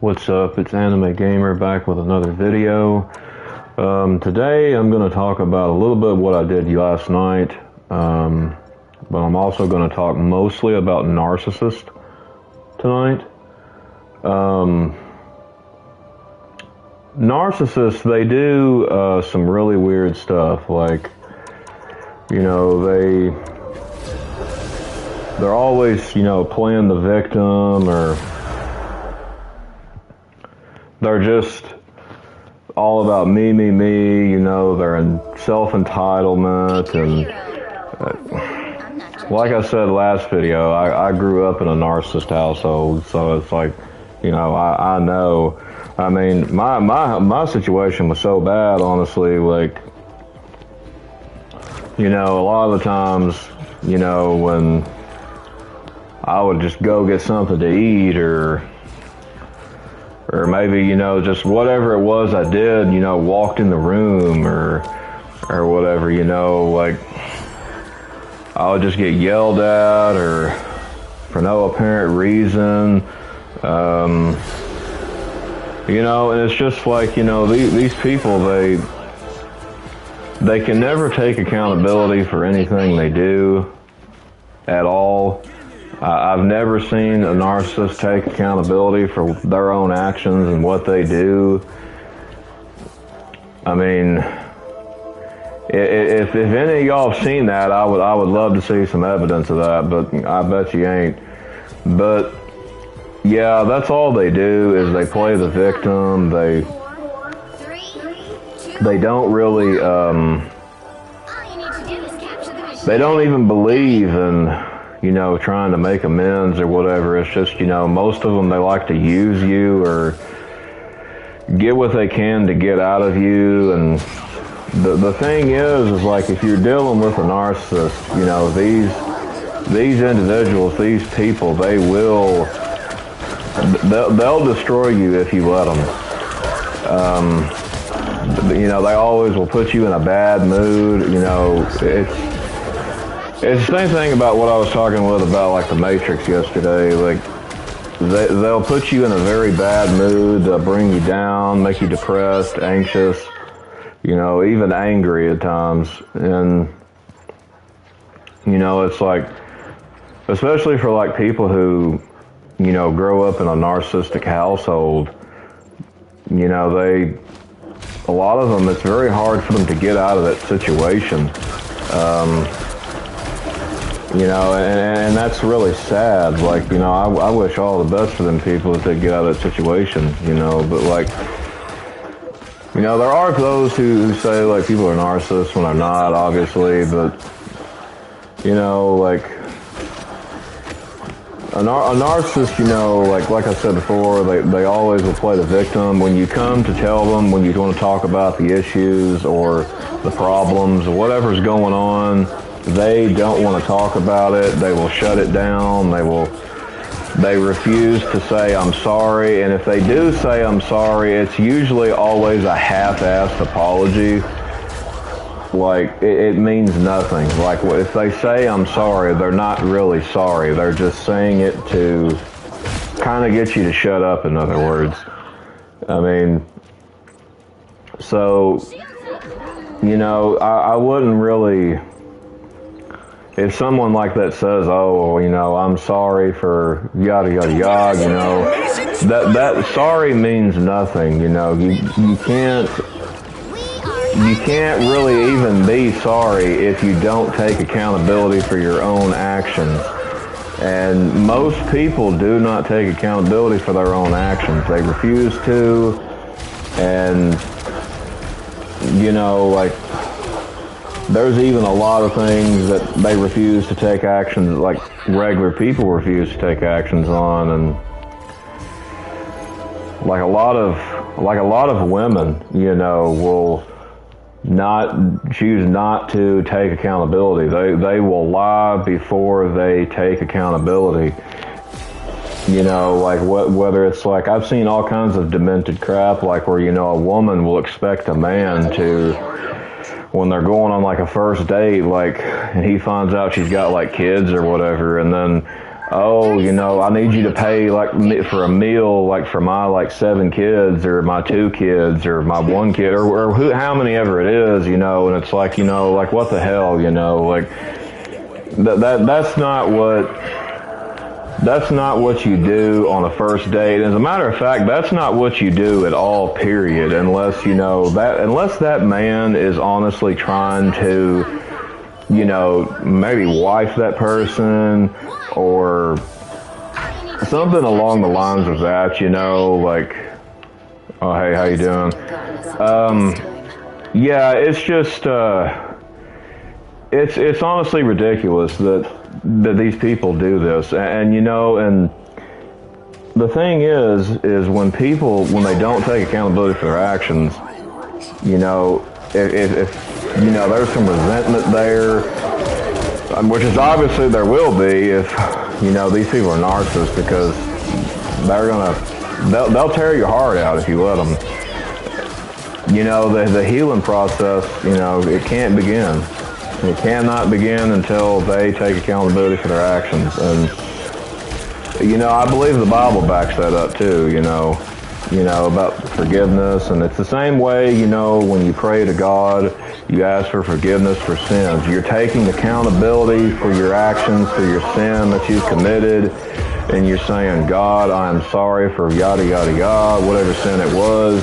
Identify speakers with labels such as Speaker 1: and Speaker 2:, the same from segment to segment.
Speaker 1: What's up? It's Anime Gamer back with another video. Today I'm going to talk about a little bit of what I did last night, but I'm also going to talk mostly about Narcissists tonight. Narcissists, they do some really weird stuff, like, you know, they're always, you know, playing the victim, or they're just all about me, you know, they're in self-entitlement, and like I said last video, I grew up in a narcissist household, so it's like, you know, I know. I mean, my situation was so bad, honestly, like, you know, a lot of the times, you know, when I would just go get something to eat, or maybe, you know, just whatever it was I did, you know, walked in the room or whatever, you know, like, I would just get yelled at, or for no apparent reason, you know, and it's just like, you know, these people, they can never take accountability for anything they do at all. I've never seen a narcissist take accountability for their own actions and what they do. I mean, if any of y'all have seen that, I would love to see some evidence of that, but I bet you ain't. But yeah, that's all they do, is they play the victim. They don't really they don't even believe in, you know, trying to make amends or whatever. It's just, you know, most of them, they like to use you or get what they can to get out of you. And the thing is like, if you're dealing with a narcissist, you know, these individuals, these people, they'll destroy you if you let them. You know, they always will put you in a bad mood. You know, it's the same thing about what I was talking about like the Matrix yesterday. Like, they'll put you in a very bad mood, they'll bring you down, make you depressed, anxious, you know, even angry at times. And, you know, it's like, especially for like people who, you know, grow up in a narcissistic household, you know, a lot of them, it's very hard for them to get out of that situation. You know, and that's really sad. Like, you know, I wish all the best for them people if they get out of that situation, you know, but like, you know, there are those who say like people are narcissists when they're not, obviously, but, you know, like, a narcissist, you know, like I said before, they always will play the victim. When you come to tell them, when you want to talk about the issues or the problems or whatever's going on, they don't want to talk about it. They will shut it down. They refuse to say, I'm sorry. And if they do say, I'm sorry, it's usually always a half-assed apology. Like, it means nothing. Like, if they say, I'm sorry, they're not really sorry. They're just saying it to kind of get you to shut up, in other words. I mean, so, you know, I wouldn't really... If someone like that says, oh, you know, I'm sorry for yada, yada, yada, you know, that sorry means nothing, you know. You can't really even be sorry if you don't take accountability for your own actions. And most people do not take accountability for their own actions. They refuse to, and, you know, like, there's even a lot of things that they refuse to take actions, like regular people refuse to take actions on, and like a lot of women, you know, will choose not to take accountability. They will lie before they take accountability. You know, like whether it's like, I've seen all kinds of demented crap, like where, you know, a woman will expect a man to, when they're going on like a first date, like, and he finds out she's got like kids or whatever, and then oh, I need you to pay like for a meal, like for my like 7 kids or my 2 kids or my 1 kid or how many ever it is, and it's like, like what the hell, like that's not what you do on a first date. As a matter of fact, that's not what you do at all, period, unless that man is honestly trying to, maybe wife that person or something along the lines of that, like, oh, hey, how you doing? Yeah, it's just, it's honestly ridiculous that these people do this, and the thing is when they don't take accountability for their actions, if there's some resentment there, which is obviously there will be if these people are narcissists, because they'll tear your heart out if you let them. The healing process, it can't begin. It cannot begin until they take accountability for their actions. And, I believe the Bible backs that up too, about forgiveness. And it's the same way, when you pray to God, you ask for forgiveness for sins. You're taking accountability for your actions, for your sin that you've committed. And you're saying, God, I am sorry for yada, yada, yada, whatever sin it was,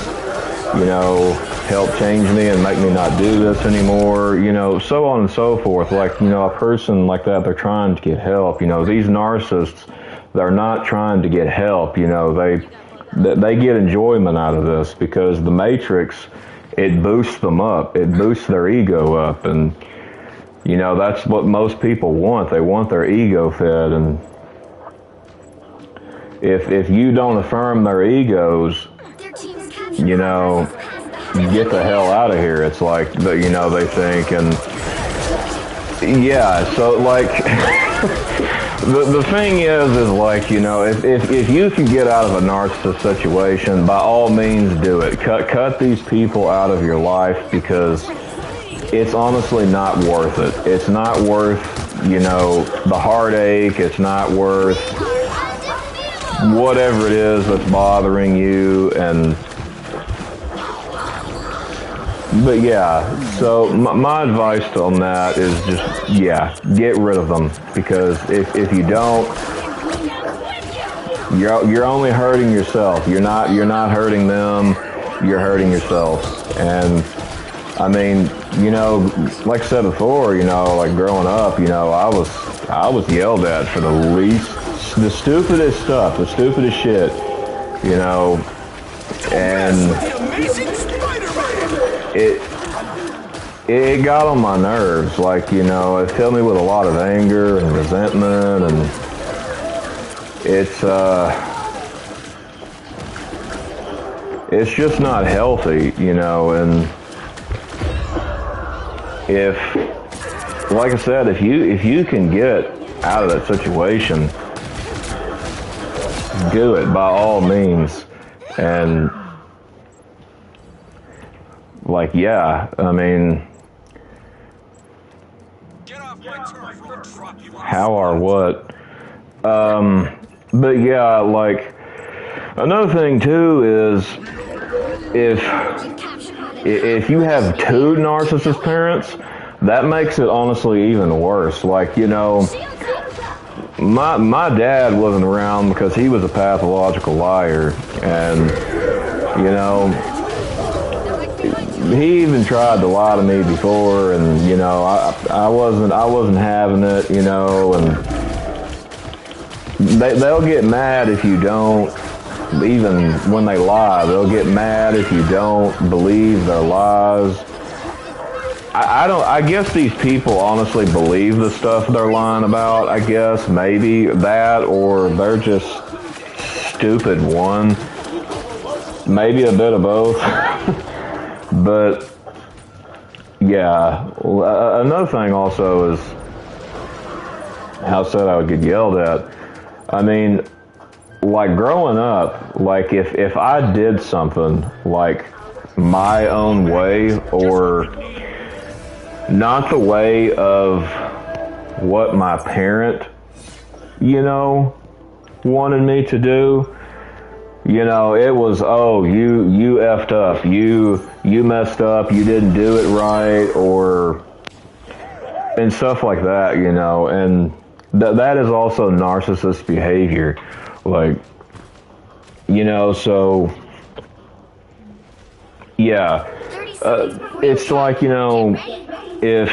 Speaker 1: help change me and make me not do this anymore, so on and so forth. Like, a person like that, they're trying to get help. These narcissists, they're not trying to get help. They get enjoyment out of this because the Matrix, it boosts them up. It boosts their ego up. And, that's what most people want. They want their ego fed. And if you don't affirm their egos, get the hell out of here. It's like, they think. And yeah, so like, the thing is like, if you can get out of a narcissist situation, by all means do it. Cut these people out of your life, because it's honestly not worth it. It's not worth, the heartache. It's not worth whatever it is that's bothering you. But yeah, so my advice on that is just, get rid of them, because if you don't, you're only hurting yourself. You're not hurting them. You're hurting yourself. And I mean, like I said before, like growing up, I was yelled at for the stupidest stuff, the stupidest shit, and it got on my nerves. Like, it filled me with a lot of anger and resentment, and it's just not healthy, and like I said, if you can get out of that situation, do it by all means. And like, I mean, how or what? But yeah, like, another thing too is if you have 2 narcissist parents, that makes it honestly even worse. Like, my dad wasn't around because he was a pathological liar, and he even tried to lie to me before, and I wasn't having it, and they'll get mad if you don't. Even when they lie, they'll get mad if you don't believe their lies. I guess these people honestly believe the stuff they're lying about. I guess maybe that, or they're just stupid. One, maybe a bit of both. But yeah, another thing also is how I said I would get yelled at. I mean, like growing up, like if I did something like my own way, or not the way of what my parent you know, wanted me to do. You know, it was, oh, you effed up, you messed up, you didn't do it right, or, and stuff like that, you know, and that is also narcissist behavior, like, you know, so, yeah, it's like, you know, if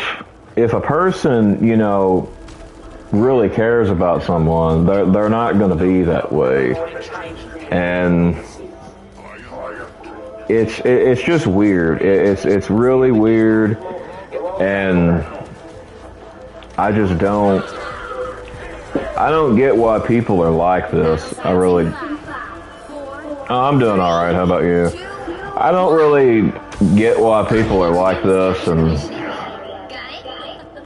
Speaker 1: a person, you know, really cares about someone, they're not going to be that way. And it's just weird. It's really weird, and I just don't get why people are like this. I really. Oh, I'm doing all right. How about you? I don't really get why people are like this, and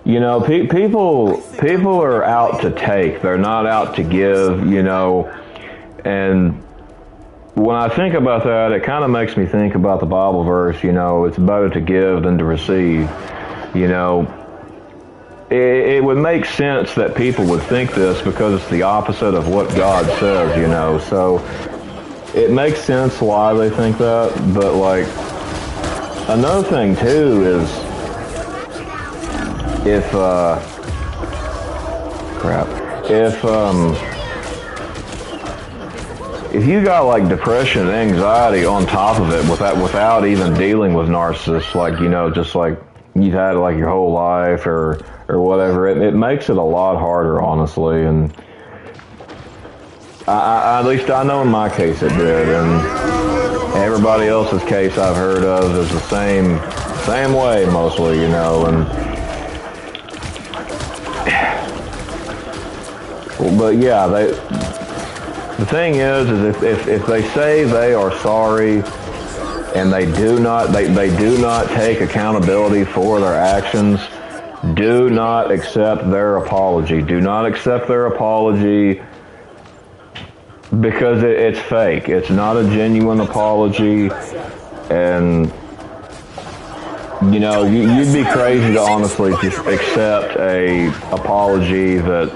Speaker 1: you know, people are out to take. They're not out to give. You know, and when I think about that, it kind of makes me think about the Bible verse, you know, it's better to give than to receive. You know, it would make sense that people would think this because it's the opposite of what God says, you know. So it makes sense why they think that. But, like, another thing, too, is if you got like depression and anxiety on top of it without even dealing with narcissists, like, you know, just like you've had like your whole life or whatever, it makes it a lot harder, honestly. And I at least I know in my case it did, and everybody else's case I've heard of is the same way mostly, you know. But yeah, the thing is if they say they are sorry and they do not take accountability for their actions, do not accept their apology. Do not accept their apology because it's fake. It's not a genuine apology, and you know, you'd be crazy to honestly just accept a apology that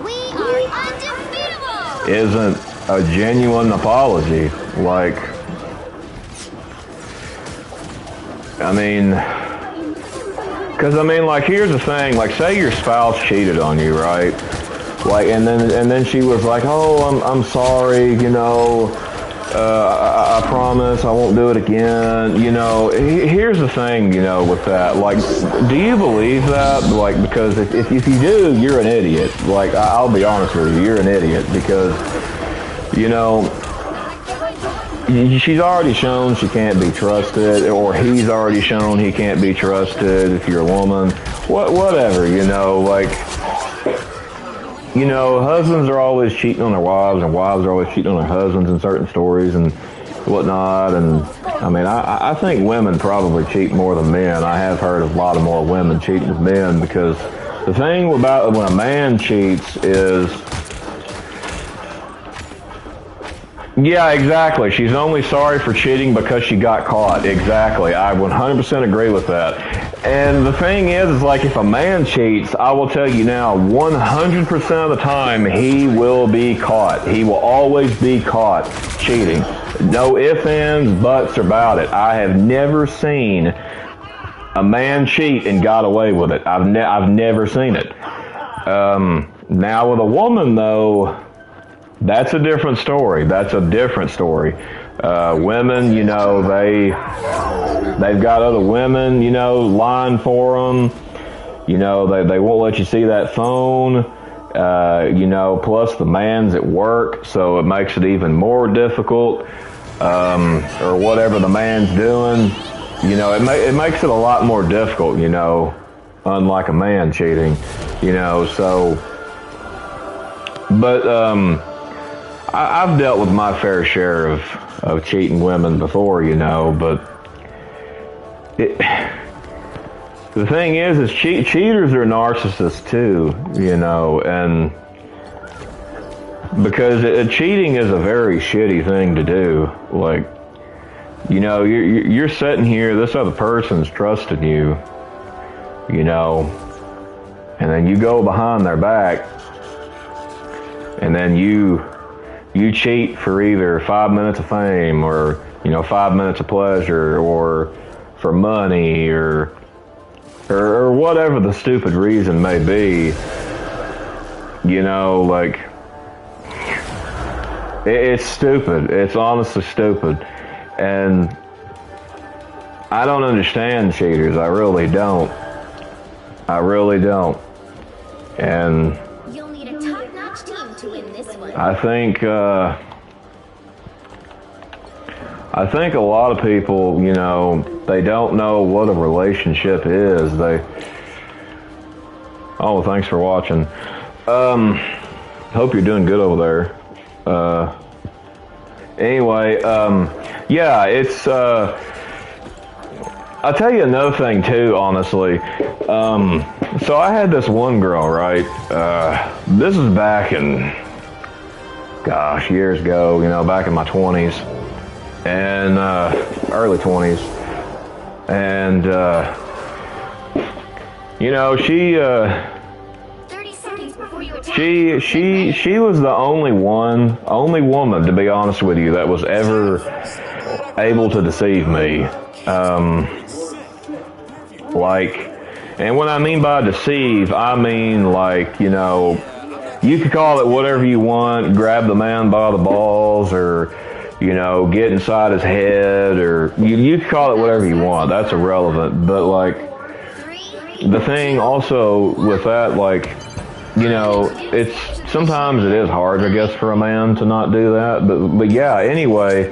Speaker 1: isn't a genuine apology. Like, I mean, because I mean, like, here's the thing. Like, say your spouse cheated on you, right? Like, and then she was like, oh, I'm sorry, you know, I promise I won't do it again. You know, here's the thing, you know, with that. Like, do you believe that? Like, because if you do, you're an idiot. Like, I'll be honest with you, you're an idiot because, you know, she's already shown she can't be trusted, or he's already shown he can't be trusted if you're a woman. Whatever, you know, like, you know, husbands are always cheating on their wives, and wives are always cheating on their husbands in certain stories and whatnot. And I mean, I think women probably cheat more than men. I have heard of a lot of more women cheating with men, because the thing about when a man cheats is, yeah, exactly. She's only sorry for cheating because she got caught. Exactly. I 100% agree with that. And the thing is like, if a man cheats, I will tell you now, 100% of the time, he will be caught. He will always be caught cheating. No ifs, ands, buts about it. I have never seen a man cheat and got away with it. I've never seen it. Now with a woman, though, that's a different story. That's a different story. Women, you know, they've got other women, you know, lying for them. You know, they won't let you see that phone. You know, plus the man's at work, so it makes it even more difficult. Or whatever the man's doing, you know, it makes it a lot more difficult, you know, unlike a man cheating, you know, so, but, I've dealt with my fair share of cheating women before, you know, but the thing is cheaters are narcissists too, you know, and because cheating is a very shitty thing to do. Like, you know, you're sitting here, this other person's trusting you, you know, and then you go behind their back and then you cheat for either 5 minutes of fame or 5 minutes of pleasure or for money or whatever the stupid reason may be. Like, it's stupid. It's honestly stupid. And I don't understand cheaters. I really don't. I really don't. And
Speaker 2: you'll need a top-notch team to win this one.
Speaker 1: I think a lot of people, they don't know what a relationship is. Oh, thanks for watching. Hope you're doing good over there. Anyway, yeah, it's, I'll tell you another thing too, honestly. So I had this one girl, right? This is back in, gosh, years ago, back in my 20s and, early 20s. And, she was the only woman, to be honest with you, that was ever able to deceive me. And what I mean by deceive, I mean like, you could call it whatever you want, grab the man by the balls, or, get inside his head, or you could call it whatever you want. That's irrelevant. But like, the thing also with that, like, sometimes it is hard, I guess, for a man to not do that. But yeah, anyway,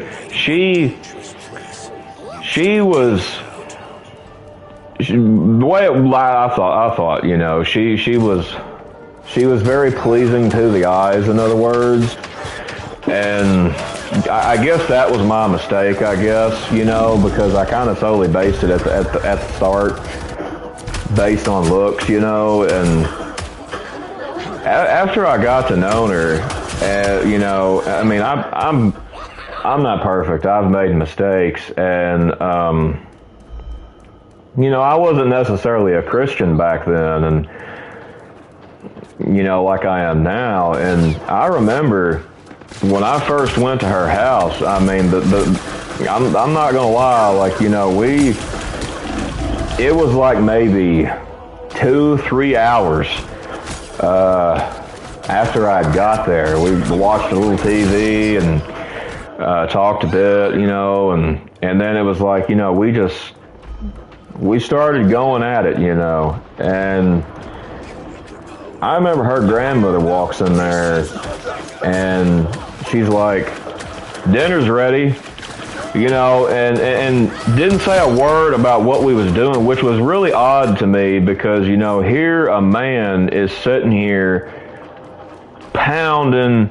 Speaker 1: the way I thought, she was very pleasing to the eyes, in other words. And I guess that was my mistake, I guess, because I kind of totally based it at the start, based on looks, and after I got to know her, I mean, I'm not perfect. I've made mistakes, and I wasn't necessarily a Christian back then, and like I am now. And I remember when I first went to her house. I mean, I'm not gonna lie, like, it was like maybe 2-3 hours after I got there. We watched a little TV and talked a bit, and then it was like, we started going at it, and I remember her grandmother walks in there and she's like, dinner's ready, and didn't say a word about what we was doing, which was really odd to me because, here a man is sitting here pounding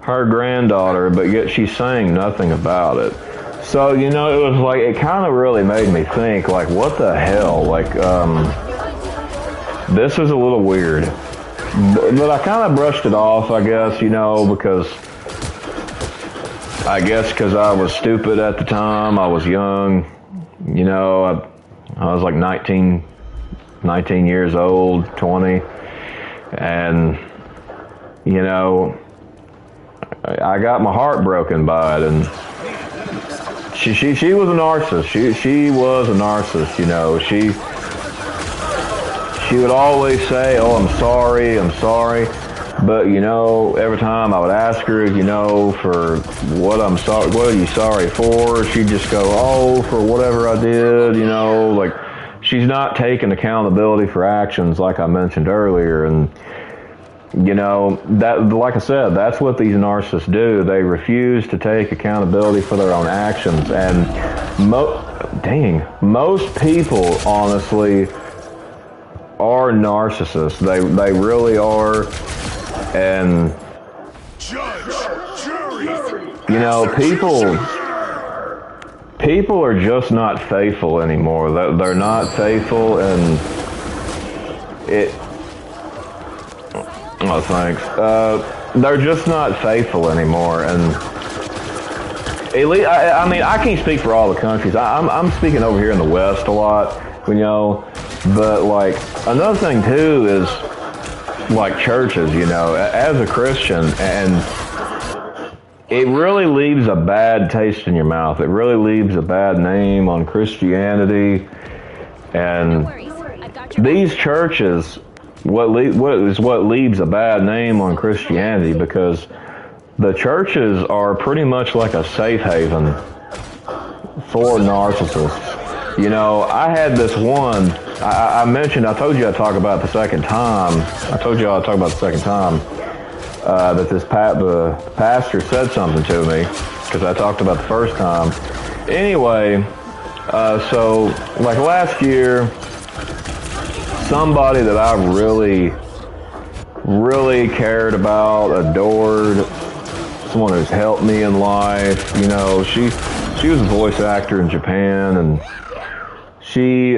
Speaker 1: her granddaughter, but yet she's saying nothing about it. So, it was like, it kind of really made me think, like, what the hell? Like, this is a little weird. But I kind of brushed it off, I guess, because I was stupid at the time. I was young, I was like 19 years old, 20. And, I got my heart broken by it. And she was a narcissist. She was a narcissist, She would always say, oh, I'm sorry. But, every time I would ask her, for what I'm sorry, what are you sorry for? She'd just go, oh, for whatever I did, like, she's not taking accountability for actions like I mentioned earlier. And, that, like I said, that's what these narcissists do. They refuse to take accountability for their own actions. And most people, honestly, are narcissists. They really are. And people are just not faithful anymore. They're not faithful, and thanks. They're just not faithful anymore. And at least, I mean, I can't speak for all the countries. I'm speaking over here in the West a lot, but like, another thing too is, like churches, you know, as a Christian, and it really leaves a bad taste in your mouth. It really leaves a bad name on Christianity. And these churches, what leaves a bad name on Christianity, because the churches are pretty much like a safe haven for narcissists. You know, I had this one, I mentioned, I told you I'd talk about the second time. I told you I'd talk about the second time that the pastor said something to me, because I talked about the first time. Anyway, so like last year, somebody that I really, really cared about, adored, someone who's helped me in life, you know, she was a voice actor in Japan, and she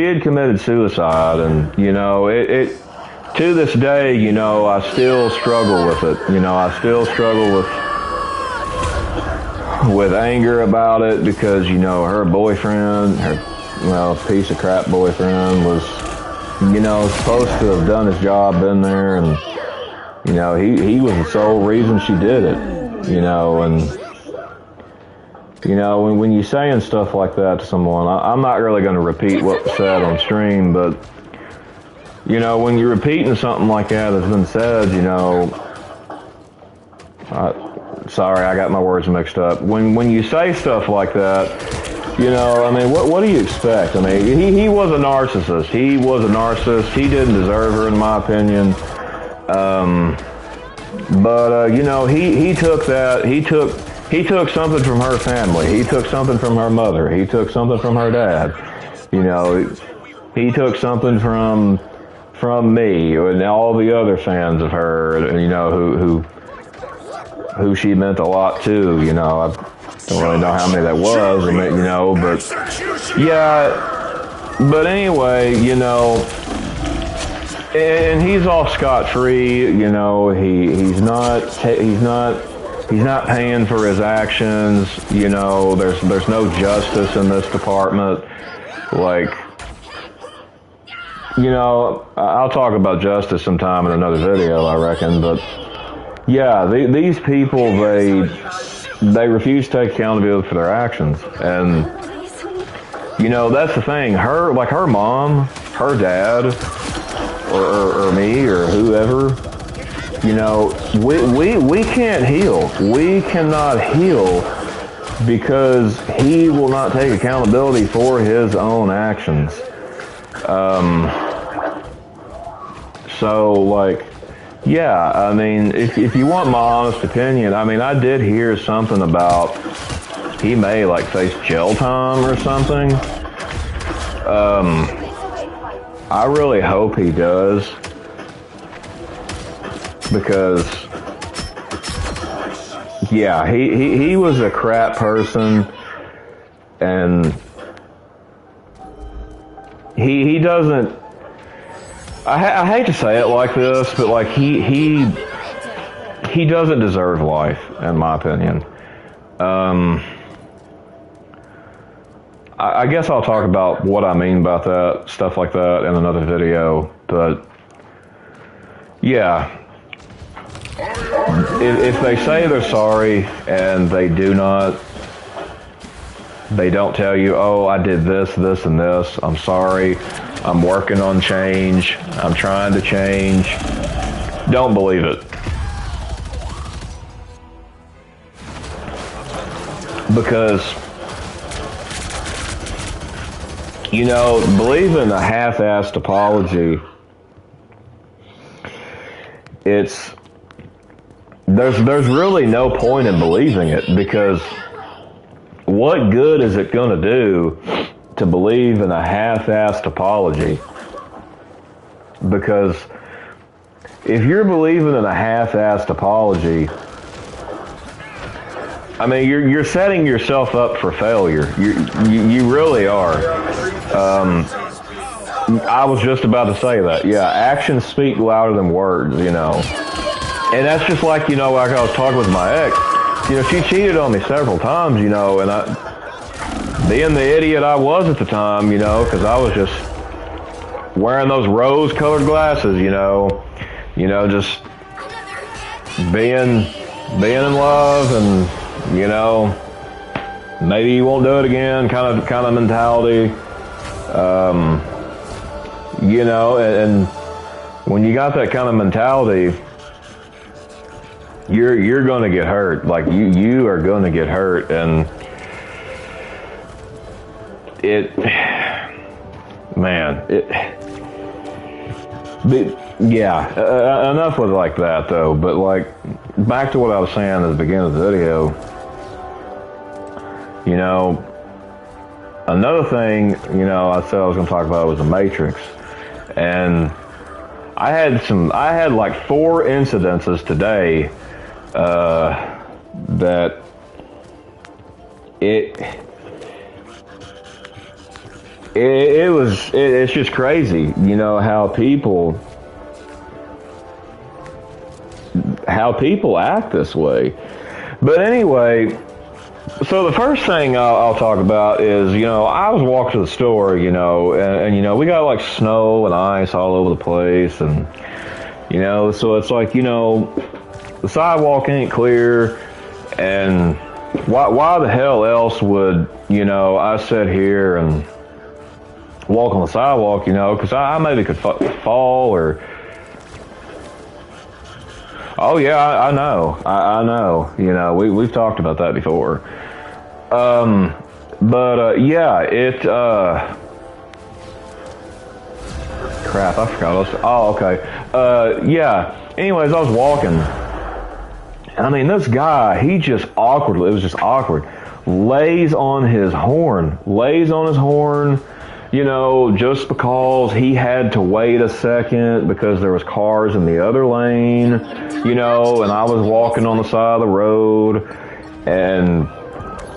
Speaker 1: had committed suicide, and you know, it to this day, you know, I still struggle with it. You know, I still struggle with anger about it, because you know, her boyfriend, piece of crap boyfriend, was, you know, supposed to have done his job, been there, and you know, he was the sole reason she did it. You know, and you know, when you're saying stuff like that to someone, I'm not really going to repeat what was said on stream, but, you know, when you're repeating something like that that's been said, you know, sorry, I got my words mixed up. When you say stuff like that, you know, I mean, what do you expect? I mean, he was a narcissist. He was a narcissist. He didn't deserve her, in my opinion. But you know, he took that, he took something from her family. He took something from her mother. He took something from her dad. You know, he took something from me and all the other fans of her, you know, who she meant a lot to. You know, I don't really know how many that was, you know, but yeah. But anyway, you know, and he's off scot-free. You know, he's not paying for his actions. You know, there's no justice in this department. Like, you know, I'll talk about justice sometime in another video, I reckon. But yeah, these people, they refuse to take accountability for their actions. And you know, that's the thing. Her mom, her dad, or me, or whoever, you know, we can't heal. We cannot heal because he will not take accountability for his own actions. So, like, yeah, I mean, if you want my honest opinion, I mean, I did hear something about he may, like, face jail time or something. I really hope he does, because yeah, he was a crap person, and he doesn't, I hate to say it like this, but like he doesn't deserve life, in my opinion. I guess I'll talk about what I mean about that, stuff like that, in another video. But yeah, if they say they're sorry and they don't tell you, oh, I did this, this, and this, I'm sorry, I'm working on change, I'm trying to change, don't believe it. Because, you know, believing a half-assed apology, there's really no point in believing it, because what good is it going to do to believe in a half-assed apology? Because if you're believing in a half-assed apology, I mean, you're setting yourself up for failure. You really are. I was just about to say that. Yeah, actions speak louder than words, you know. And that's just like, you know, like I was talking with my ex. You know, she cheated on me several times, you know, and being the idiot I was at the time, you know, because I was just wearing those rose-colored glasses, just being in love, and maybe you won't do it again, kind of mentality. And when you got that kind of mentality, you're going to get hurt. Like you are going to get hurt, and enough with like that though. But like back to what I was saying at the beginning of the video. Another thing, I said I was going to talk about was the Matrix, and I had like 4 incidences today that it's just crazy, how people act this way. But anyway, so the first thing I'll talk about is, I was walking to the store, and we got like snow and ice all over the place, and so it's like, the sidewalk ain't clear, and why the hell else would, I sit here and walk on the sidewalk, because I maybe could fall or... Oh yeah, I know. I know. We've talked about that before. Crap, I forgot. Anyways, I was walking. I mean, this guy, it was just awkward. Lays on his horn, just because he had to wait a second because there was cars in the other lane, and I was walking on the side of the road, and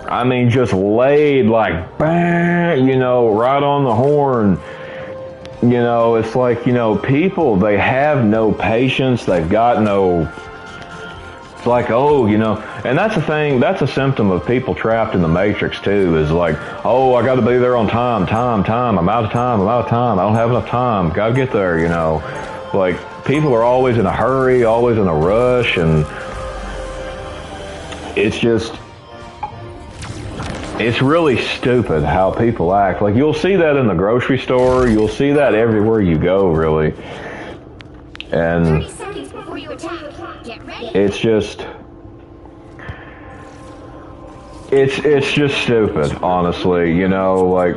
Speaker 1: I mean, just laid like, bang, right on the horn. It's like, people, they have no patience. They've got no, it's like, and that's the thing, that's a symptom of people trapped in the Matrix too, is like, I got to be there on time, I'm out of time, I don't have enough time, got to get there, Like, people are always in a hurry, always in a rush, and it's really stupid how people act. Like, you'll see that in the grocery store, you'll see that everywhere you go, really. And
Speaker 2: 30 seconds before you attack. Get ready.
Speaker 1: it's just stupid, honestly. Like,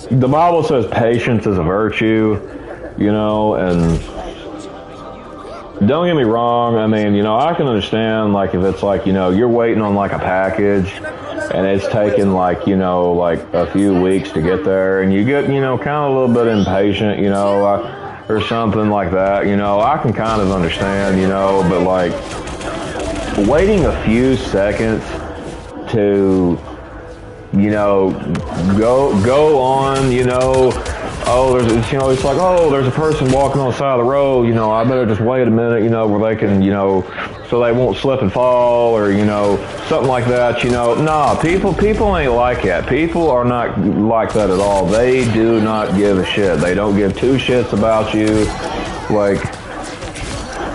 Speaker 1: the Bible says patience is a virtue, and don't get me wrong, I mean, I can understand, like, if it's like, you're waiting on like a package and it's taken like, like a few weeks to get there, and you get, kind of a little bit impatient, or something like that, I can kind of understand, but like waiting a few seconds to, go on, it's like, there's a person walking on the side of the road, I better just wait a minute, where they can, so they won't slip and fall, or, something like that, Nah, people ain't like that. People are not like that at all. They do not give a shit. They don't give 2 shits about you. Like,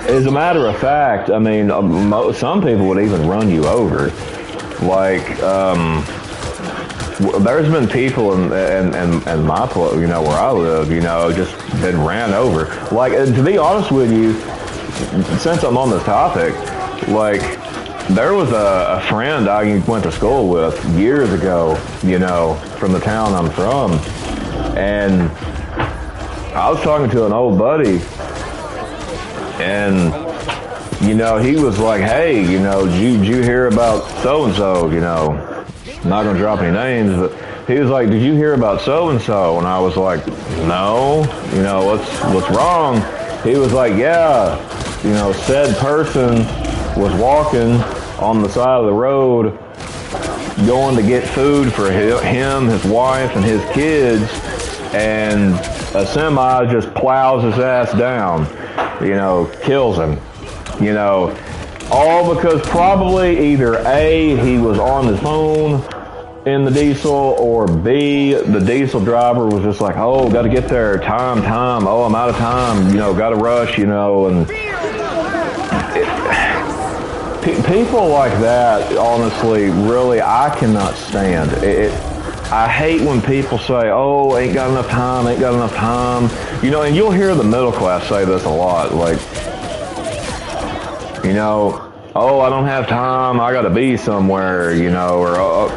Speaker 1: as a matter of fact, I mean, some people would even run you over. Like, there's been people in my place, where I live, just been ran over. Like, to be honest with you, since I'm on this topic, like, there was a friend I went to school with years ago, from the town I'm from, and I was talking to an old buddy, and, he was like, hey, did you hear about so-and-so, I'm not going to drop any names, but he was like, did you hear about so-and-so? And I was like, no, what's wrong? He was like, yeah, said person was walking on the side of the road going to get food for him, his wife, and his kids, and a semi just plows his ass down, kills him, all because probably either A, he was on his phone, in the diesel, or B, the diesel driver was just like, oh, got to get there, time, oh, I'm out of time, you know, got to rush, you know, and people like that, honestly, really, I cannot stand it. I hate when people say, oh, ain't got enough time, you know, and you'll hear the middle class say this a lot, like, you know, oh, I don't have time, I gotta be somewhere, you know, or oh,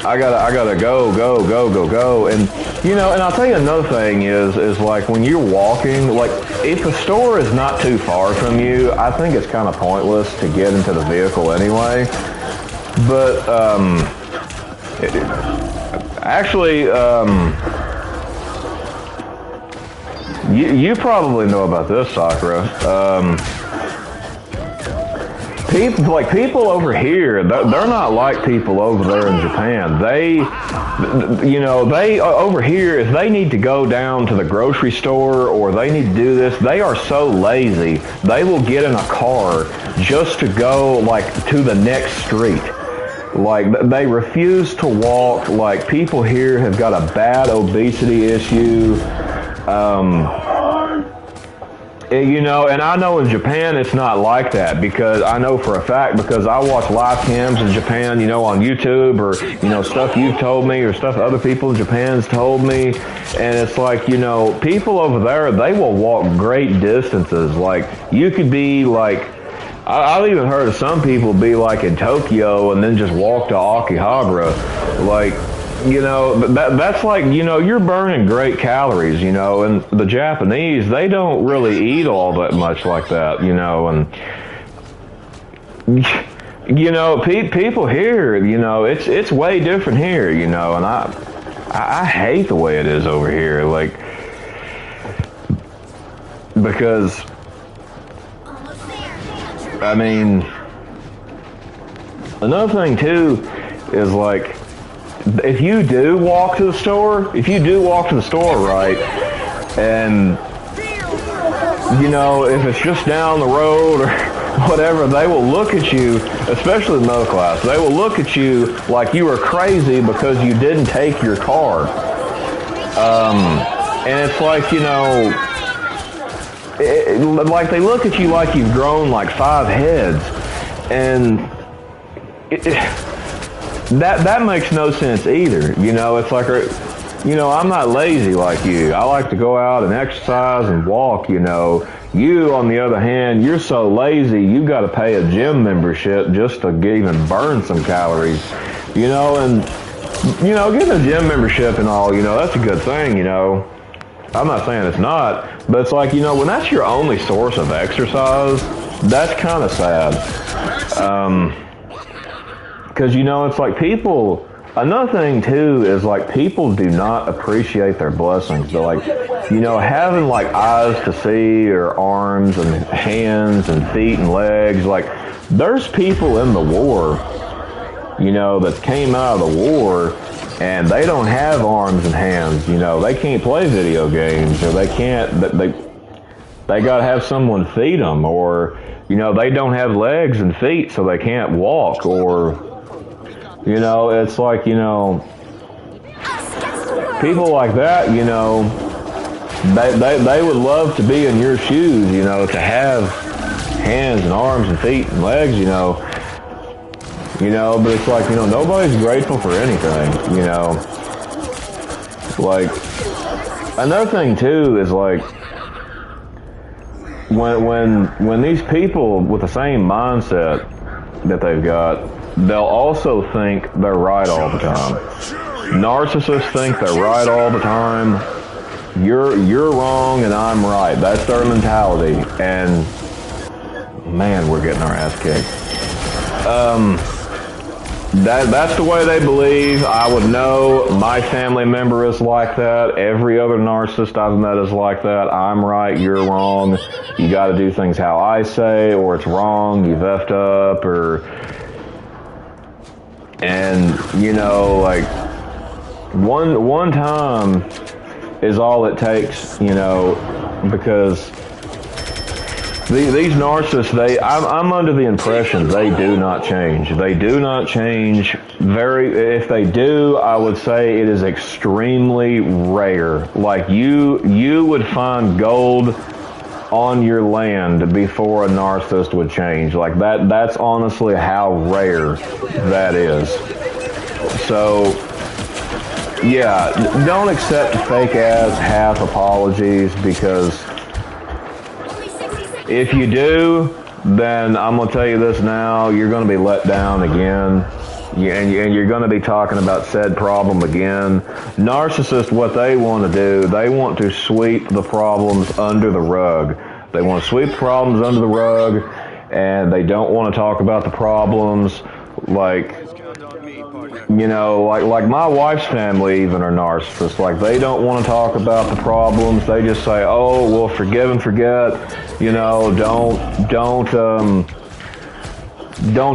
Speaker 1: I gotta go, and you know, and I'll tell you another thing is like when you're walking, like if the store is not too far from you, I think it's kind of pointless to get into the vehicle anyway. But actually, you probably know about this, Sakura. People over here, they're not like people over there in Japan. They over here, if they need to go down to the grocery store or they need to do this, they are so lazy. They will get in a car just to go like to the next street. Like they refuse to walk. Like people here have got a bad obesity issue. You know, and I know in Japan it's not like that, because I know for a fact, because I watch live cams in Japan, you know, on YouTube, or, you know, stuff you've told me or stuff other people in Japan's told me. And it's like, you know, people over there, they will walk great distances. Like you could be like, I've even heard of some people be like in Tokyo and then just walk to Akihabara. Like, you know, that's like, you know, you're burning great calories, you know, and the Japanese, they don't really eat all that much like that, you know, and, you know, people here, you know, it's way different here, you know, and I hate the way it is over here, like, because, I mean, another thing too is like, if you do walk to the store right, and you know, if it's just down the road or whatever, they will look at you, especially the middle class, they will look at you like you are crazy because you didn't take your car. And it's like, you know, like they look at you like you've grown like 5 heads, and that makes no sense either. You know, it's like, you know, I'm not lazy like you. I like to go out and exercise and walk, you know. You, on the other hand, you're so lazy, you got to pay a gym membership just to even burn some calories, you know. And, you know, getting a gym membership and all, you know, that's a good thing, you know. I'm not saying it's not, but it's like, you know, when that's your only source of exercise, that's kind of sad. Because, you know, it's like people, another thing too is like people do not appreciate their blessings. They're like, you know, having like eyes to see or arms and hands and feet and legs, like there's people in the war, you know, that came out of the war and they don't have arms and hands, you know, they can't play video games, or they got to have someone feed them, or, you know, they don't have legs and feet so they can't walk, or, you know, it's like, you know, people like that, you know, they would love to be in your shoes, you know, to have hands and arms and feet and legs, you know, but it's like, you know, nobody's grateful for anything, you know. Like, another thing too is like, when these people with the same mindset that they've got, they'll also think they're right all the time. Narcissists think they're right all the time. You're wrong and I'm right. That's their mentality. And man, we're getting our ass kicked. That's the way they believe. I would know my family member is like that. Every other narcissist I've met is like that. I'm right, you're wrong. You got to do things how I say, or it's wrong, you've effed up, or... And, you know, like, one time is all it takes, you know, because, These narcissists, I'm under the impression they do not change. They do not change. If they do, I would say it is extremely rare. Like you would find gold on your land before a narcissist would change. Like that's honestly how rare that is. So, yeah, don't accept fake ass half apologies, because if you do, then I'm going to tell you this now, you're going to be let down again. And you're going to be talking about said problem again. Narcissists, what they want to do, they want to sweep the problems under the rug. They want to sweep the problems under the rug, and they don't want to talk about the problems. Like, you know, like my wife's family even are narcissists. Like, they don't want to talk about the problems. They just say, oh, well, forgive and forget. You know, don't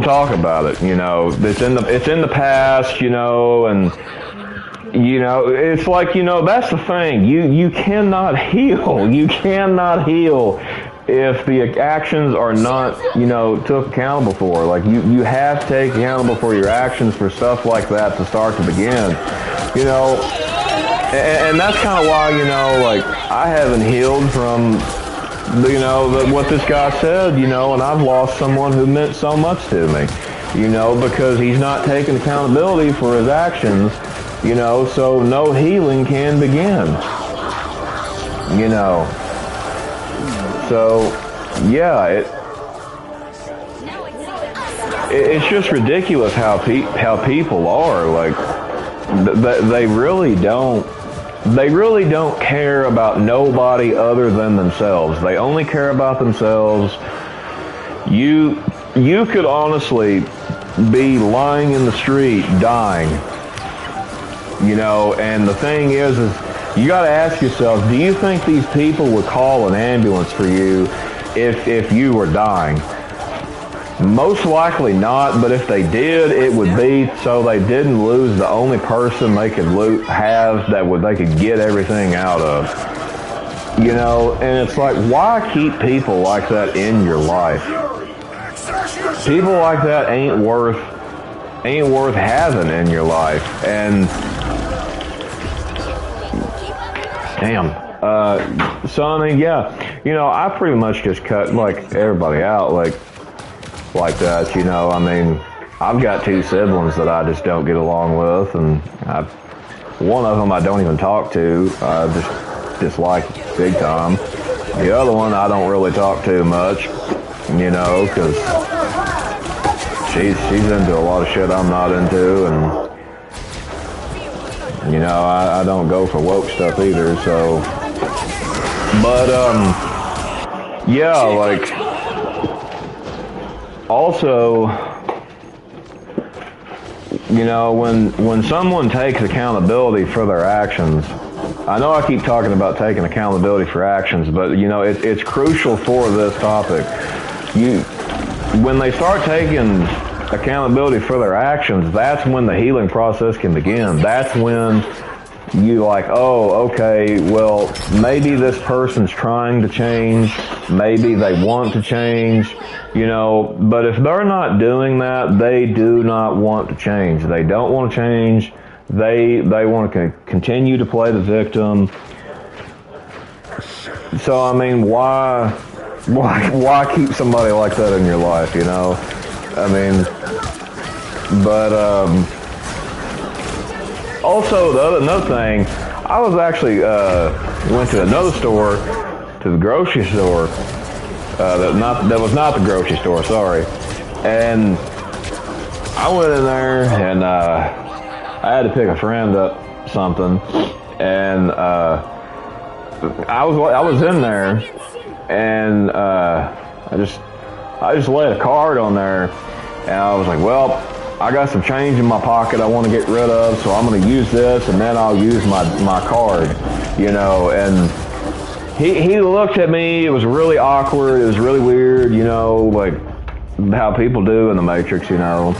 Speaker 1: talk about it. You know, it's in the past. You know, and you know, it's like, you know, that's the thing. You cannot heal. You cannot heal if the actions are not, you know, took accountable for. Like, you have to take accountable for your actions for stuff like that to start to begin. You know, and that's kind of why, you know, like, I haven't healed from, you know, what this guy said, you know, and I've lost someone who meant so much to me, you know, because he's not taking accountability for his actions, you know, so no healing can begin, you know. So, yeah, it's just ridiculous how people are. Like, they really don't care about nobody other than themselves. They only care about themselves. You could honestly be lying in the street dying, you know, and the thing is you got to ask yourself, do you think these people would call an ambulance for you if you were dying? Most likely not, but if they did, it would be so they didn't lose the only person they could have that they could get everything out of. You know, and it's like, why keep people like that in your life? People like that ain't worth having in your life. And damn. So I mean, yeah, you know, I pretty much just cut like everybody out like that. You know, I mean, I've got 2 siblings that I just don't get along with, and one of them I don't even talk to. I just dislike big time. The other one I don't really talk to much, you know, because she's into a lot of shit I'm not into, and you know, I don't go for woke stuff either, so. But, yeah, like, also, you know, when someone takes accountability for their actions, I know I keep talking about taking accountability for actions, but, you know, it's crucial for this topic. When they start taking accountability for their actions, that's when the healing process can begin. That's when you like, oh, okay, well, maybe this person's trying to change, maybe they want to change, you know, but if they're not doing that, they do not want to change. They don't want to change. They want to continue to play the victim. So, I mean, why keep somebody like that in your life, you know? I mean, but, also, another thing, I was actually, went to another store, to the grocery store, that was not the grocery store, sorry, and I went in there, and, I had to pick a friend up something, and, I was in there, and, I just laid a card on there, and I was like, well, I got some change in my pocket I want to get rid of, so I'm going to use this, and then I'll use my card, you know, and he looked at me. It was really awkward. It was really weird, you know, like how people do in the Matrix, you know.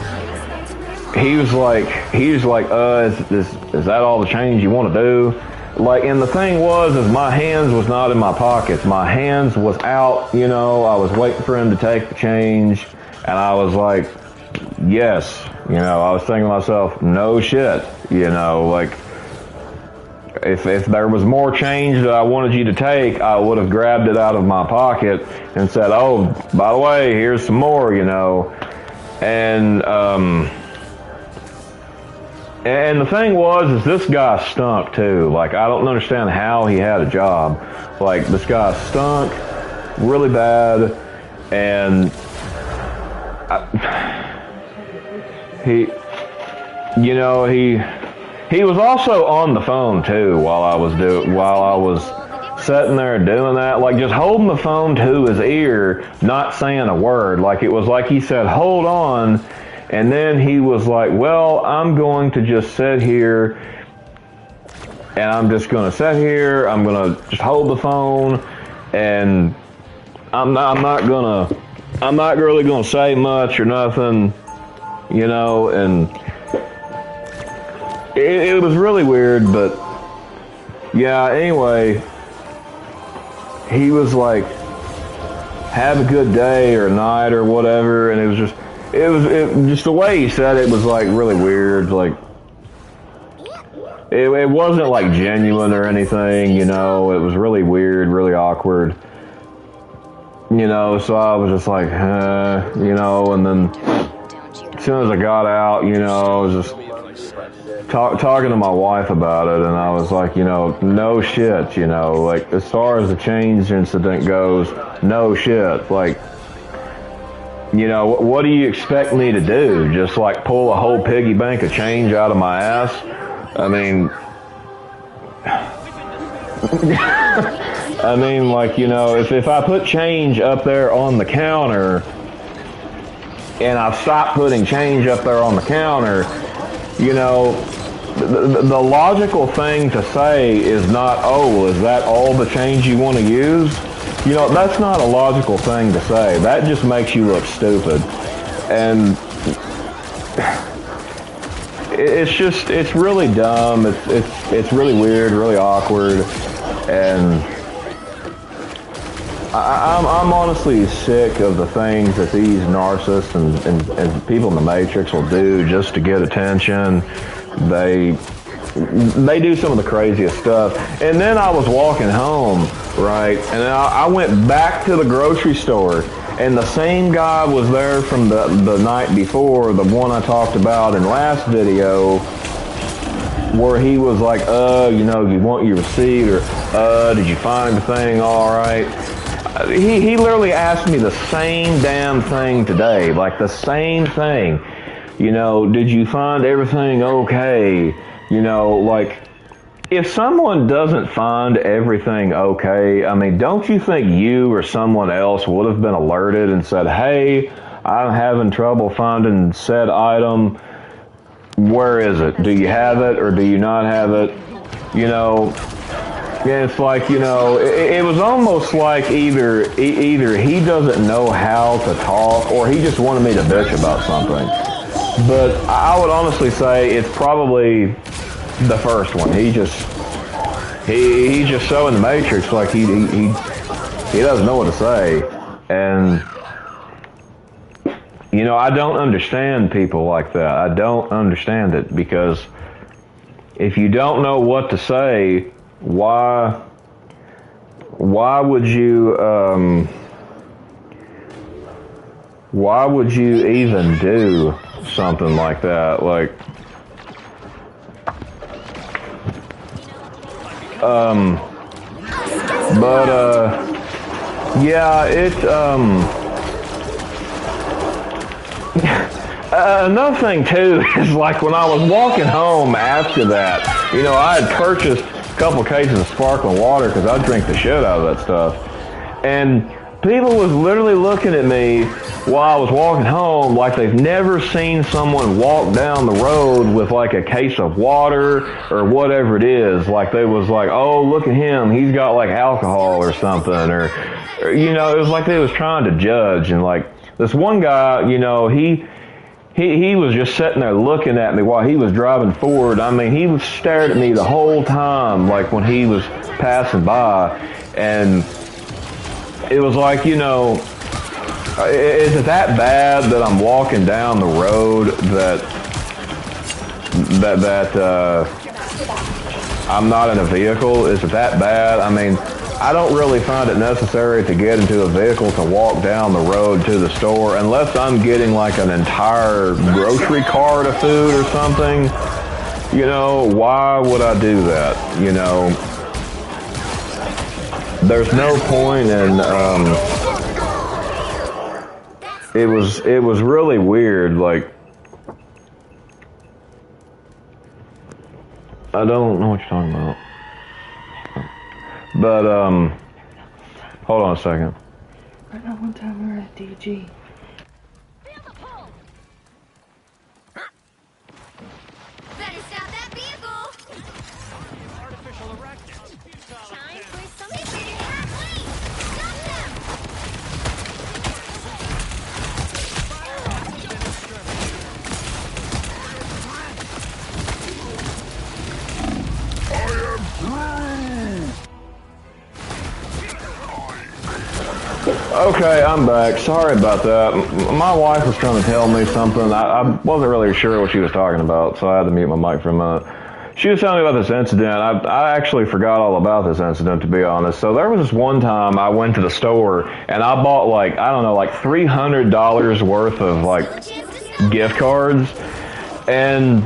Speaker 1: He was like, is that all the change you want to do? Like, and the thing was, is my hands was not in my pockets. My hands was out, you know, I was waiting for him to take the change, and I was like, yes, you know, I was thinking to myself, no shit, you know, like, if there was more change that I wanted you to take, I would have grabbed it out of my pocket and said, oh, by the way, here's some more, you know. And the thing was, is this guy stunk too. Like, I don't understand how he had a job. Like, this guy stunk really bad, and he was also on the phone too while I was sitting there doing that, like just holding the phone to his ear, not saying a word. Like, it was like he said, hold on, and then he was like, well, I'm going to just sit here, and I'm just going to sit here, I'm going to just hold the phone, and I'm not really going to say much or nothing, you know. And it was really weird, but yeah, anyway, he was like, have a good day or night or whatever, and it was just the way he said it was like really weird. Like, it wasn't like genuine or anything, you know. It was really weird, really awkward, you know. So I was just like, you know. And then as soon as I got out, you know, I was just talking to my wife about it, and I was like, you know, no shit, you know, like, as far as the change incident goes, no shit, like, you know, what do you expect me to do? Just like pull a whole piggy bank of change out of my ass? I mean, like, you know, if I put change up there on the counter, and I've stopped putting change up there on the counter, you know, the logical thing to say is not, oh, well, is that all the change you want to use? You know, that's not a logical thing to say. That just makes you look stupid. And it's really dumb. It's really weird, really awkward. And I'm honestly sick of the things that these narcissists and people in the Matrix will do just to get attention. They do some of the craziest stuff. And then I was walking home, right, and I went back to the grocery store, and the same guy was there from the night before, the one I talked about in last video, where he was like, you know, you want your receipt, or did you find the thing all right? He literally asked me the same damn thing today, like the same thing. You know, did you find everything okay? You know, like, if someone doesn't find everything okay, I mean, don't you think you or someone else would have been alerted and said, hey, I'm having trouble finding said item. Where is it? Do you have it or do you not have it? You know, it's like, you know, it was almost like either he doesn't know how to talk, or he just wanted me to bitch about something. But I would honestly say it's probably the first one. He's just so in the Matrix, like he doesn't know what to say. And you know, I don't understand people like that. I don't understand it, because if you don't know what to say, why would you even do something like that? Like, yeah, another thing too is, like, when I was walking home after that, you know, I had purchased a couple cases of sparkling water because I drink the shit out of that stuff, and people was literally looking at me while I was walking home like they've never seen someone walk down the road with like a case of water or whatever it is. Like, they was like, oh, look at him, he's got like alcohol or something, or you know, it was like they was trying to judge. And like, this one guy, you know, he he was just sitting there looking at me while he was driving forward. I mean, he was staring at me the whole time, like when he was passing by, and it was like, you know, is it that bad that I'm walking down the road that I'm not in a vehicle? Is it that bad? I mean, I don't really find it necessary to get into a vehicle to walk down the road to the store unless I'm getting like an entire grocery cart of food or something. You know, why would I do that? You know, there's no point in, it was really weird, like, I don't know what you're talking about. But, hold on a second.
Speaker 3: I know one time we were at DG.
Speaker 2: Better stop that vehicle!
Speaker 4: Artificial erectors.
Speaker 2: Time for some halfway! Stop them!
Speaker 1: Okay, I'm back. Sorry about that. My wife was trying to tell me something. I wasn't really sure what she was talking about, so I had to mute my mic for a minute. She was telling me about this incident. I actually forgot all about this incident, to be honest. So there was this one time I went to the store, and I bought, like, I don't know, like $300 worth of, like, gift cards. And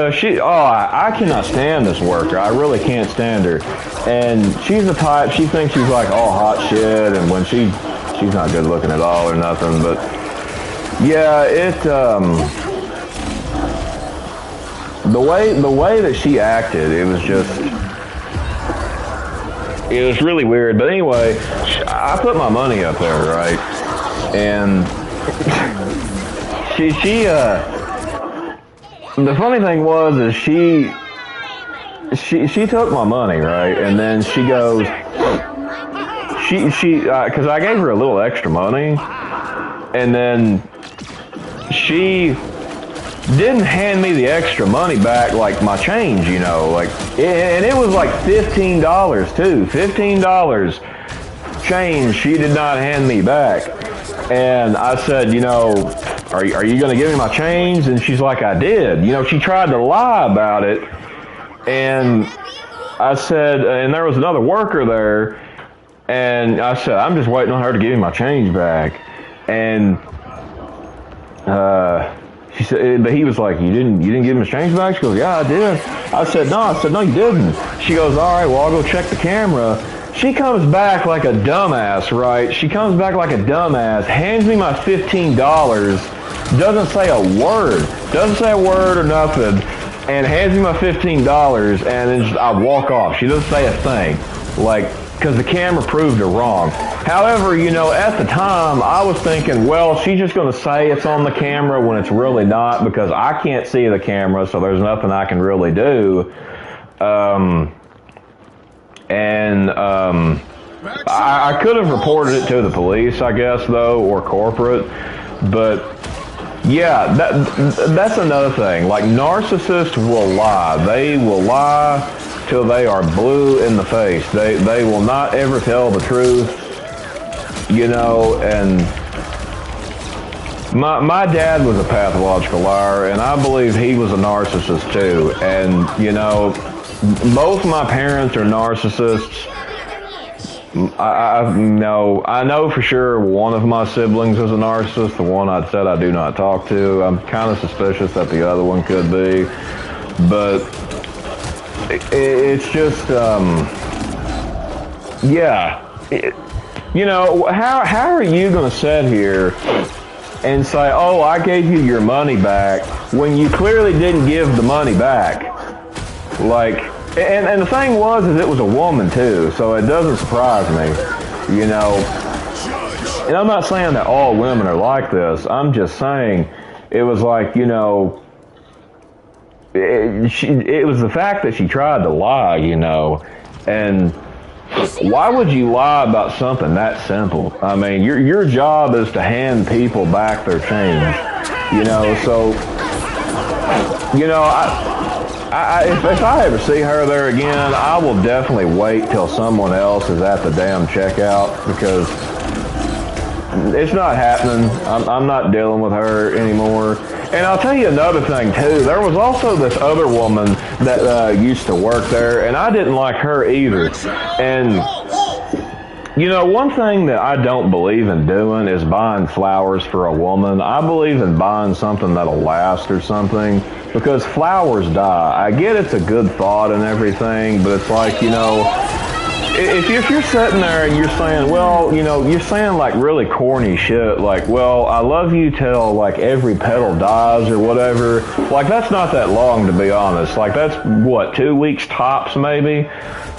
Speaker 1: I cannot stand this worker. I really can't stand her. And she's the type, she thinks she's like all hot shit, and when she's not good looking at all or nothing, but yeah, the way that she acted, it was really weird. But anyway, I put my money up there, right? And the funny thing was is she took my money, right? And then she goes, because I gave her a little extra money, and then she didn't hand me the extra money back, like my change, you know, like, and it was like $15 too, $15 change she did not hand me back. And I said, you know, are you going to give me my change? And she's like, I did. You know, she tried to lie about it. And I said, and there was another worker there, and I said, I'm just waiting on her to give me my change back. And she said, but he was like, you didn't give him his change back? She goes, yeah, I did. I said, no, you didn't. She goes, all right, well, I'll go check the camera. She comes back like a dumbass, right? She comes back like a dumbass, hands me my $15, doesn't say a word or nothing, and hands me my $15, and then I walk off. She doesn't say a thing, like, because the camera proved her wrong. However, you know, at the time, I was thinking, well, she's just going to say it's on the camera when it's really not, because I can't see the camera, so there's nothing I can really do. I could have reported it to the police, I guess, though, or corporate. But yeah, that's another thing. Like, narcissists will lie. They will lie till they are blue in the face. They will not ever tell the truth, you know. And my dad was a pathological liar, and I believe he was a narcissist too. And you know, both my parents are narcissists. I know for sure one of my siblings is a narcissist, the one I said I do not talk to. I'm kind of suspicious that the other one could be. But it's just, you know, how are you going to sit here and say, oh, I gave you your money back, when you clearly didn't give the money back? Like, and the thing was, is it was a woman too, so it doesn't surprise me, you know. And I'm not saying that all women are like this. I'm just saying it was like, you know, it was the fact that she tried to lie, you know, and why would you lie about something that simple? I mean, your job is to hand people back their change. You know, so, you know, if I ever see her there again, I will definitely wait till someone else is at the damn checkout, because it's not happening. I'm not dealing with her anymore. And I'll tell you another thing, too. There was also this other woman that used to work there, and I didn't like her either. And, you know, one thing that I don't believe in doing is buying flowers for a woman. I believe in buying something that'll last or something, because flowers die. I get it's a good thought and everything, but it's like, you know, if you're sitting there and you're saying, well, you know, you're saying like really corny shit, like, well, I love you till like every petal dies or whatever. Like, that's not that long, to be honest. Like, that's what, 2 weeks tops maybe.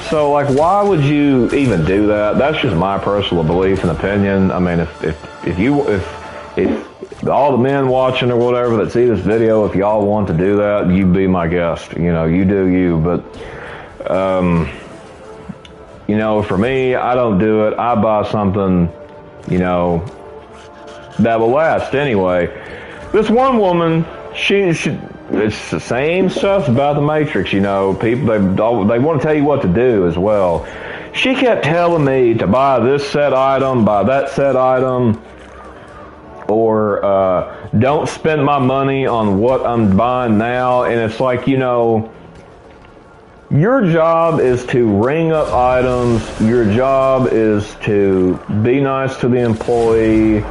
Speaker 1: So like, why would you even do that? That's just my personal belief and opinion. I mean, if all the men watching or whatever that see this video, if y'all want to do that, you be my guest. You know, you do you. But you know, for me, I don't do it. I buy something, you know, that will last anyway. This one woman, she it's the same stuff about the Matrix, you know. People, they want to tell you what to do as well. She kept telling me to buy this set item, buy that set item, or don't spend my money on what I'm buying now. And it's like, you know, your job is to ring up items. Your job is to be nice to the employee,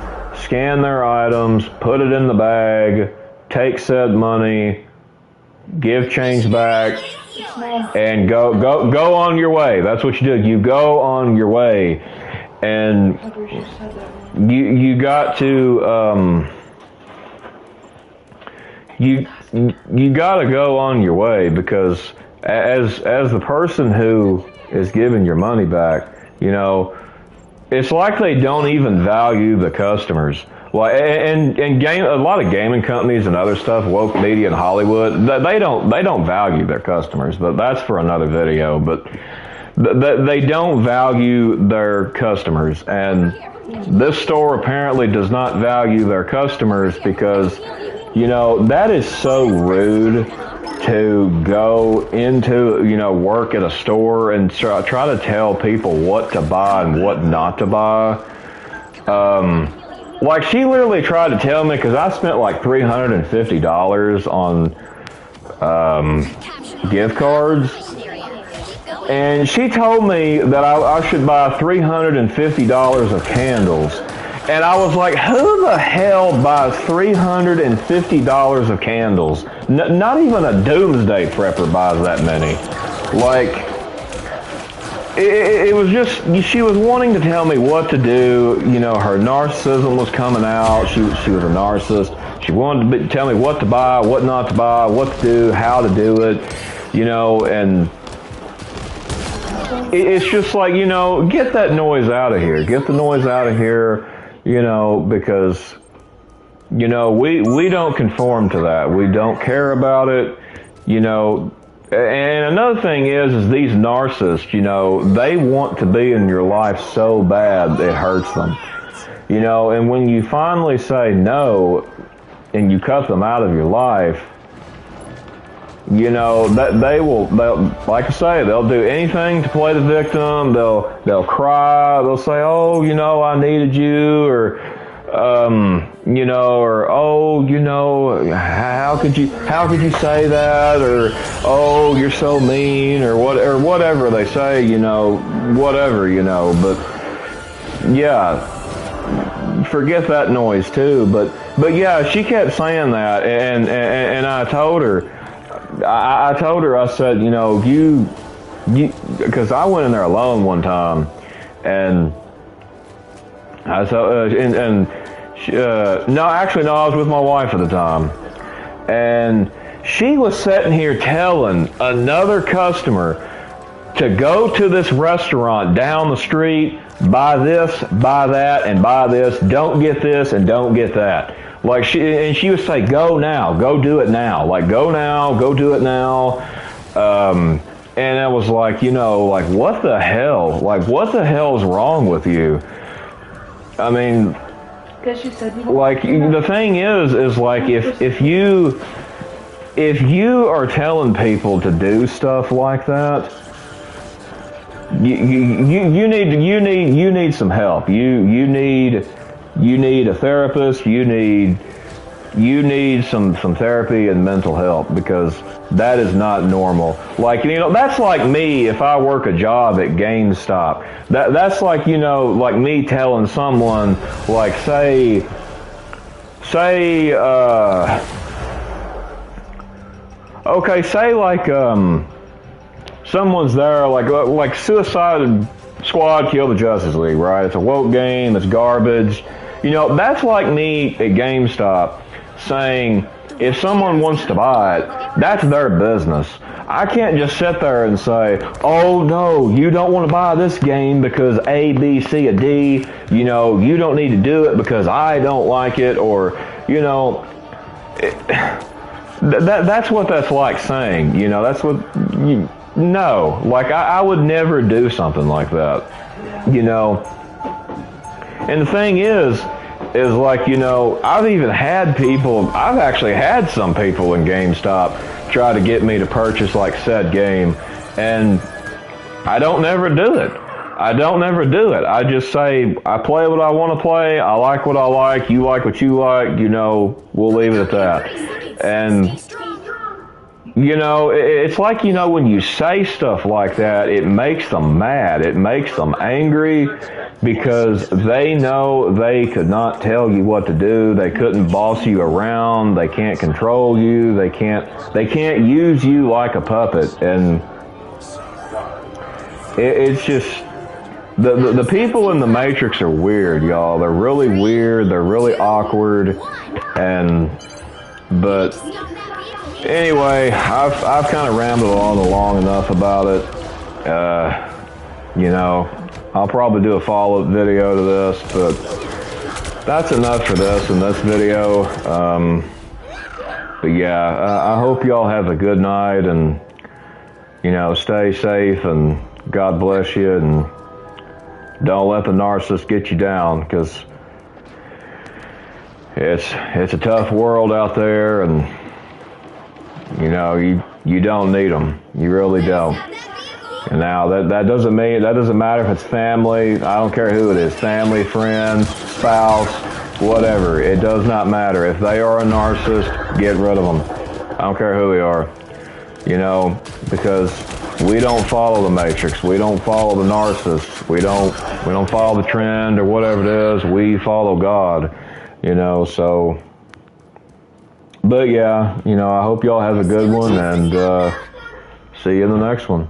Speaker 1: scan their items, put it in the bag, take said money, give change back, and go on your way. That's what you do. You go on your way, and you got to you got to go on your way, because as the person who is giving your money back, you know, it's like they don't even value the customers. Well, and a lot of gaming companies and other stuff, woke media in Hollywood, they don't value their customers. But that's for another video. But they don't value their customers, and this store apparently does not value their customers, because, you know, that is so rude to go into, you know, work at a store and try to tell people what to buy and what not to buy. Like, she literally tried to tell me, because I spent like $350 on gift cards, and she told me that I should buy $350 of candles. And I was like, who the hell buys $350 of candles? Not even a doomsday prepper buys that many. Like, it was just, she was wanting to tell me what to do. You know, her narcissism was coming out. She was a narcissist. She wanted to tell me what to buy, what not to buy, what to do, how to do it, you know, and it's just like, you know, get that noise out of here. Get the noise out of here. You know, because, you know, we don't conform to that. We don't care about it, you know. And another thing is these narcissists, you know, they want to be in your life so bad it hurts them. You know, and when you finally say no and you cut them out of your life, you know, that they'll, like I say, they'll do anything to play the victim. They'll cry. They'll say, oh, you know, I needed you, or, you know, or, oh, you know, how could you say that, or, oh, you're so mean, or whatever they say, you know, whatever, you know. But yeah, forget that noise too. But yeah, she kept saying that, and I told her. I told her, I said, you know, you, because I went in there alone one time, and I said, no, I was with my wife at the time, and she was sitting here telling another customer to go to this restaurant down the street, buy this, buy that, and buy this, don't get this, and don't get that. Like, she would say, go now, go do it now. Like, go now, go do it now. And And I was like, you know, like, what the hell? Like, what the hell's wrong with you? I mean,
Speaker 3: Because you said you
Speaker 1: like, the thing is like, if you are telling people to do stuff like that, you need some help. You need a therapist. You need some therapy and mental help, because that is not normal. Like, you know, that's like me if I work a job at GameStop. That's like, you know, like me telling someone, like, say okay, say like someone's there, like Suicide Squad Kill the Justice League, right? It's a woke game, it's garbage. You know, that's like me at GameStop saying, if someone wants to buy it, that's their business. I can't just sit there and say, oh no, you don't want to buy this game because A, B, C, or D. You know, you don't need to do it because I don't like it, or, you know, that's what that's like saying. You know, that's what no, like I would never do something like that. You know, and the thing is like, you know, I've actually had some people in GameStop try to get me to purchase like said game, and I don't never do it. I just say, I play what I want to play, I like what I like, you like what you like, you know, we'll leave it at that. And, you know, it's like, you know, when you say stuff like that, it makes them mad, it makes them angry, because they know they could not tell you what to do, they couldn't boss you around, they can't control you, they can't use you like a puppet. And it's just, the people in the Matrix are weird, y'all. They're really weird, they're really awkward, but anyway, I've kind of rambled on long enough about it. You know, I'll probably do a follow-up video to this, but that's enough for this in this video. But yeah, I hope y'all have a good night, and, you know, stay safe, and God bless you, and don't let the narcissist get you down, because it's a tough world out there, and, you know, you don't need them. You really don't. And now that doesn't matter if it's family. I don't care who it is, family, friend, spouse, whatever. It does not matter. If they are a narcissist, get rid of them. I don't care who they are. You know, because we don't follow the Matrix. We don't follow the narcissists. We don't follow the trend or whatever it is. We follow God. You know, so. But yeah, you know, I hope y'all have a good one, and see you in the next one.